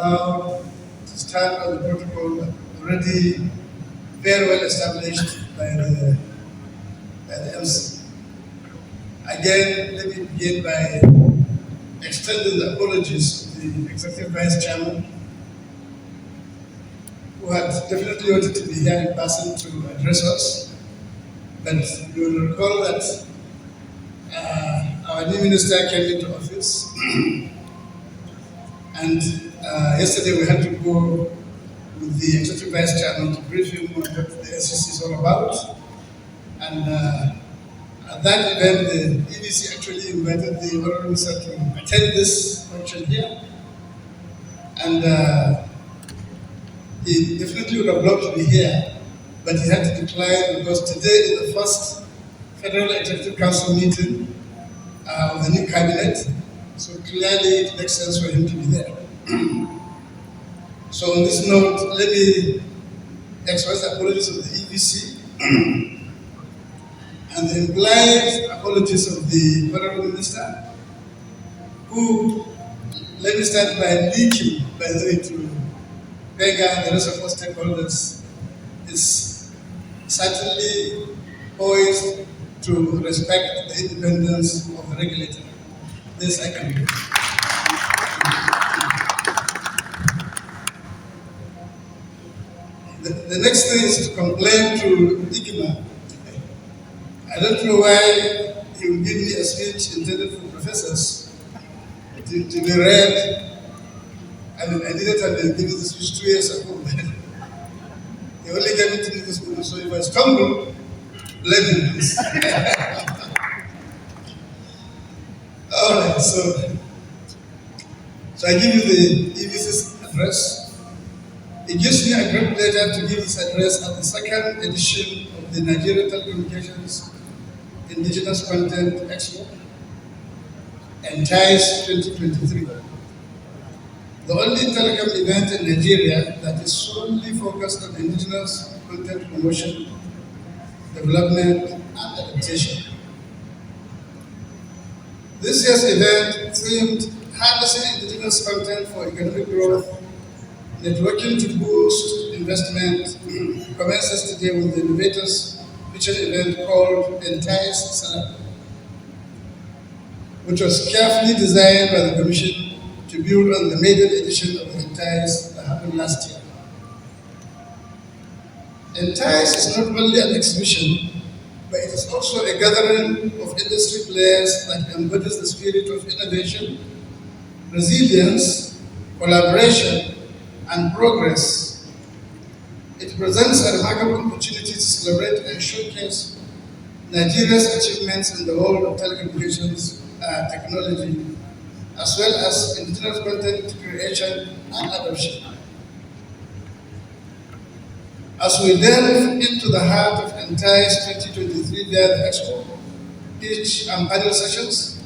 allowed to stand on the protocol already very well established by the MC. Again, let me begin by extending the apologies to the Executive Vice Chairman, who had definitely wanted to be here in person to address us. But you will recall that our new minister came into office, and yesterday we had to go with the Executive Vice Chairman to brief him on what the SEC is all about. And at that event, the EDC actually invited the Honorable Minister to attend this function here. And he definitely would have loved to be here, but he had to decline because today is the first Federal Executive Council meeting of the new cabinet. So clearly it makes sense for him to be there. So on this note, let me express the apologies of the EBC and the implied apologies of the Honorable Minister, who, let me start by linking, by the way, to Vega and the rest of our stakeholders, is certainly poised to respect the independence of the regulator. This I can do. The next thing is to complain to IGMA. I don't know why he will give me a speech intended for professors to be read. I mean, I didn't have been given the speech 2 years ago. He only gave it to me this morning, so if I stumble, blame him, please. All right, so I give you the EBC's address. It gives me a great pleasure to give this address at the second edition of the Nigerian Telecommunications Indigenous Content Expo, NTICE 2023. The only telecom event in Nigeria that is solely focused on indigenous content promotion, development, and adaptation. This year's event themed Harnessing Indigenous Content for Economic Growth, Networking to Boost Investment, commences today with the innovators featured event called NTICE, which was carefully designed by the Commission to build on the maiden edition of the NTICE that happened last year. NTICE is not only an exhibition, but it is also a gathering of industry players that embodies the spirit of innovation, resilience, collaboration, and progress. It presents a remarkable opportunity to celebrate and showcase Nigeria's achievements in the world of telecommunications technology, as well as indigenous content creation and adoption. As we delve into the heart of NTICE 2023 via the Expo, pitch and panel sessions,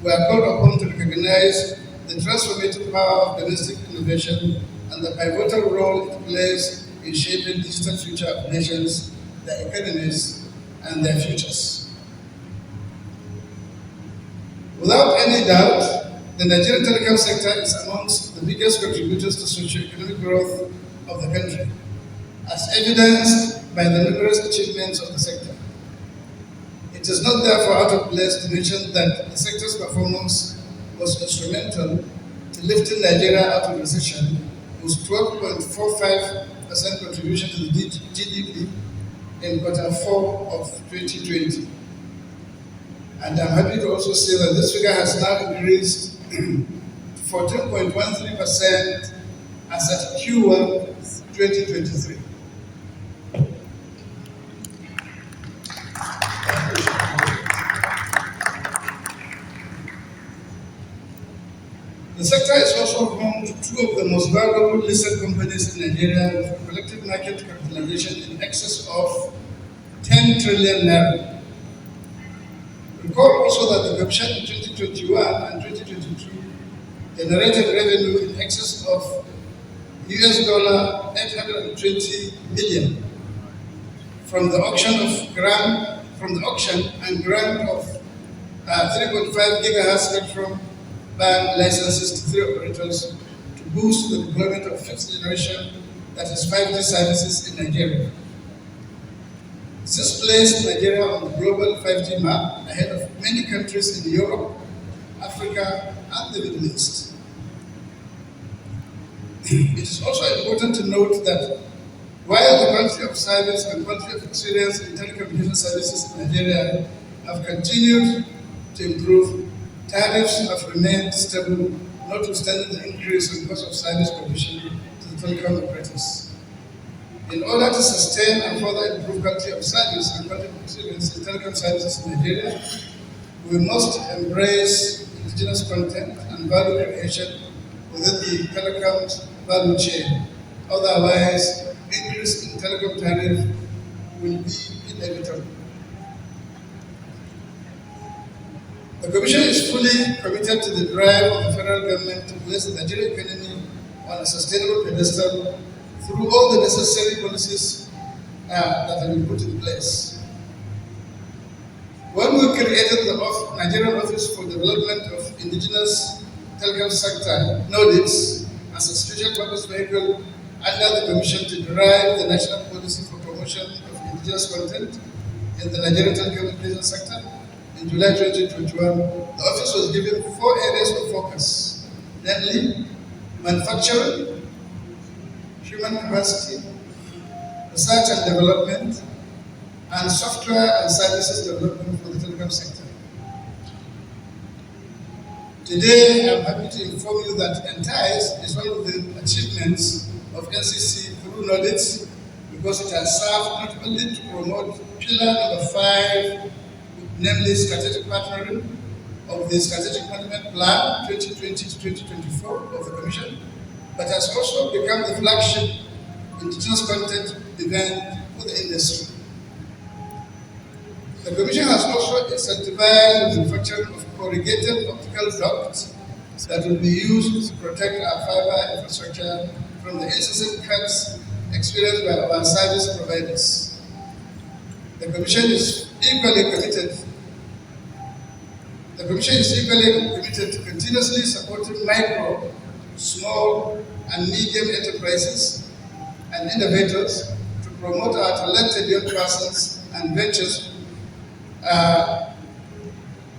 we are called upon to recognize the transformative power of domestic innovation and the pivotal role it plays in shaping the digital future of nations, their economies, and their futures. Without any doubt, the Nigerian telecom sector is amongst the biggest contributors to socio-economic growth of the country, as evidenced by the numerous achievements of the sector. It is not therefore out of place to mention that the sector's performance was instrumental to lifting Nigeria out of recession, with 12.45% contribution to the GDP in Q4 of 2020. And I'm happy to also say that this figure has now increased to 14.13% as at Q1 2023. The sector is also home to two of the most valuable listed companies in Nigeria with a collective market capitalization in excess of 10 trillion naira. Recall also that the Commission in 2021 and 2022 generated revenue in excess of $820 million from the auction and grant of 3.5 gigahertz spectrum band licenses to 3 operators to boost the deployment of fifth generation, that is 5G services in Nigeria. This placed Nigeria on the global 5G map ahead of many countries in Europe, Africa, and the Middle East. It is also important to note that while the quality of service and quality of experience in telecommunication services in Nigeria have continued to improve, tariffs have remained stable, notwithstanding the increase in cost of service provision to the telecom operators. In order to sustain and further improve quality of service and quality of experience in telecom services in Nigeria, we must embrace indigenous content and value creation within the telecom value chain. Otherwise, increase in telecom tariff will be inevitable. The Commission is fully committed to the drive of the federal government to place the Nigerian economy on a sustainable pedestal through all the necessary policies that have been put in place. When we created the Nigerian Office for Development of Indigenous Telecom Sector, NODIS, as a special purpose vehicle under the Commission to drive the national policy for promotion of indigenous content in the Nigerian telecommunication sector, in July 2021, the office was given 4 areas of focus, namely manufacturing, human capacity, research and development, and software and services development for the telecom sector. Today, I'm happy to inform you that NTICE is one of the achievements of NCC through knowledge, because it has served not only to promote pillar number 5, namely strategic partnering of the Strategic Management Plan 2020 to 2024 of the Commission, but has also become the flagship indigenous content event for the industry. The Commission has also incentivized the manufacturing of corrugated optical ducts that will be used to protect our fiber infrastructure from the incessant cuts experienced by our service providers. The Commission is equally committed to continuously supporting micro, small, and medium enterprises and innovators to promote our talented young persons and ventures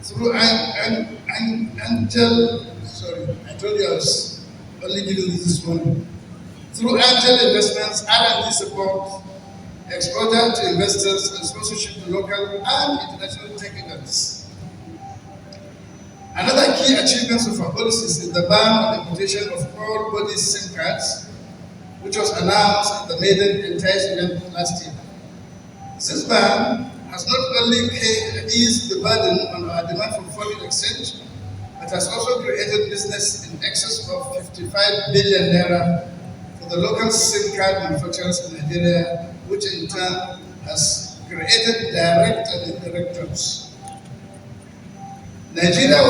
through through angel investments, R&D support, exposure to investors, and sponsorship to local and international tech events. Another key achievement of our policies is the ban on importation of all body SIM cards, which was announced at the maiden NTICE event last year. This ban has not only eased the burden on our demand for foreign exchange, but has also created business in excess of 55 billion naira for the local SIM card manufacturers in Nigeria, which in turn has created direct and indirect jobs. Nigeria,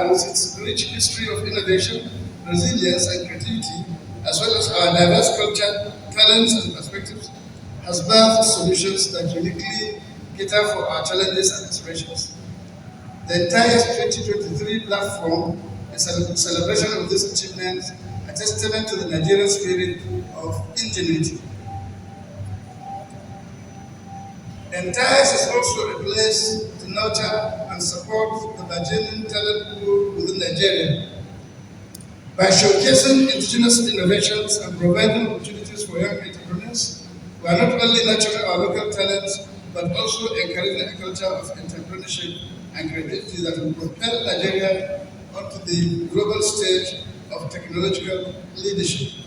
with its rich history of innovation, resilience, and creativity, as well as our diverse culture, talents, and perspectives, has birthed solutions that uniquely cater for our challenges and aspirations. The entire 2023 platform is a celebration of this achievement, a testament to the Nigerian spirit of ingenuity. NTICE is also a place to nurture and support the Nigerian talent pool within Nigeria. By showcasing indigenous innovations and providing opportunities for young entrepreneurs, we are not only nurturing our local talents, but also encouraging a culture of entrepreneurship and creativity that will propel Nigeria onto the global stage of technological leadership.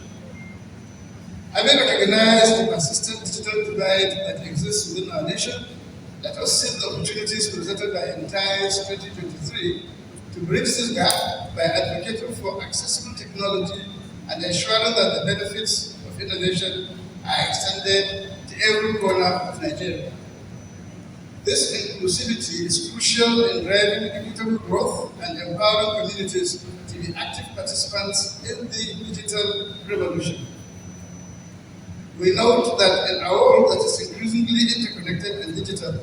Having recognized the persistent digital divide that exists within our nation, let us seize the opportunities presented by NTICE 2023 to bridge this gap by advocating for accessible technology and ensuring that the benefits of innovation are extended to every corner of Nigeria. This inclusivity is crucial in driving equitable growth and empowering communities to be active participants in the digital revolution. We note that in a world that is increasingly interconnected and digital,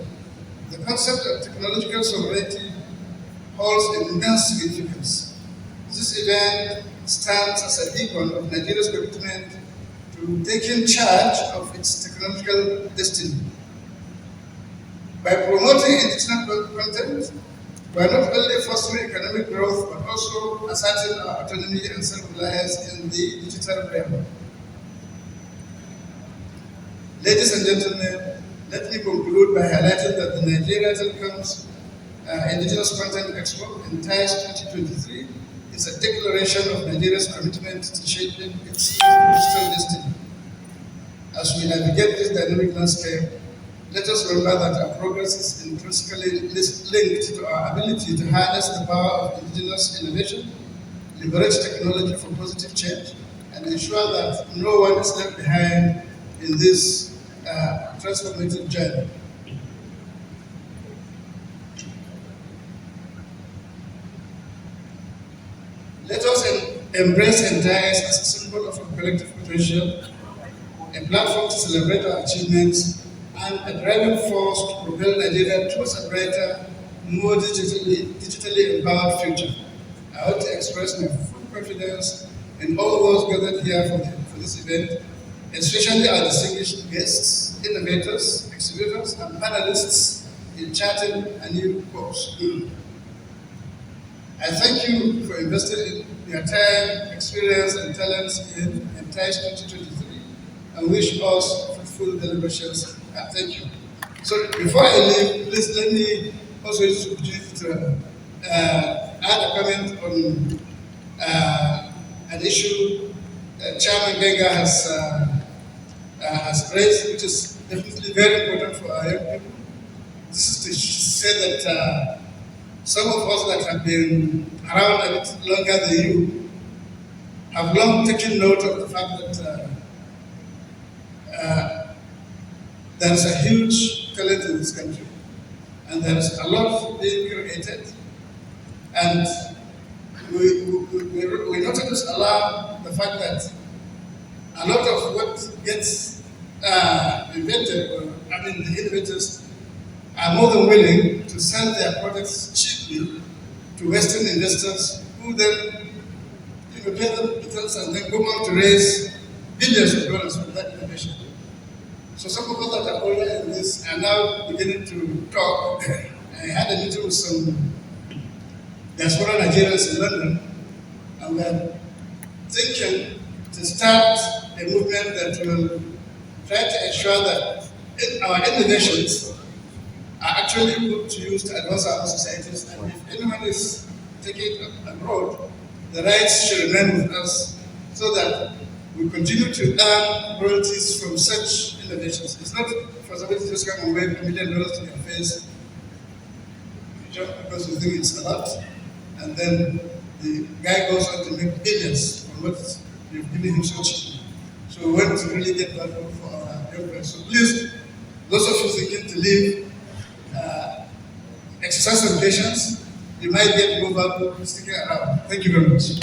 the concept of technological sovereignty holds immense significance. This event stands as a beacon of Nigeria's commitment to taking charge of its technological destiny. By promoting indigenous content, we are not only fostering economic growth, but also asserting our autonomy and self-reliance in the digital realm. Ladies and gentlemen, let me conclude by highlighting that the Nigeria Telecoms Indigenous Content Expo NTICE 2023 is a declaration of Nigeria's commitment to shaping its digital destiny. As we navigate this dynamic landscape, let us remember that our progress is intrinsically linked to our ability to harness the power of indigenous innovation, leverage technology for positive change, and ensure that no one is left behind in this transformative journey. Let us embrace NTICE as a symbol of our collective potential, a platform to celebrate our achievements, and a driving force to propel Nigeria towards a brighter, more digitally empowered future. I want to express my full confidence in all those gathered here for this event, especially our distinguished guests, innovators, exhibitors, and panelists in charting a new course. I thank you for investing in your time, experience, and talents in NTICE 2023, and wish us fruitful deliberations. Thank you. So before I leave, please let me also use this opportunity to add a comment on an issue Chairman Benga has raised, which is definitely very important for our young people. This is to say that some of us that have been around a bit longer than you have long taken note of the fact that there is a huge talent in this country, and there is a lot being created, and we not just allow the fact that a lot of what gets invented, the innovators are more than willing to sell their products cheaply to Western investors, who then pay them returns and then go on to raise billions of dollars from that innovation. So some of us that are older in this are now beginning to talk. I had a meeting with some diaspora Nigerians in London, and we're thinking to start a movement that will try to ensure that our innovations are actually put to use to advance our societies. And if anyone is taking it abroad, the rights should remain with us so that we continue to earn royalties from such innovations. It's not for somebody to just come and wave $1 million to your face just because you think it's a lot, and then the guy goes on to make billions from what you've given him so cheap. So we want to really get value for our young friends. So please, those of you thinking to leave, exercise some patience. You might get more value sticking around. Thank you very much.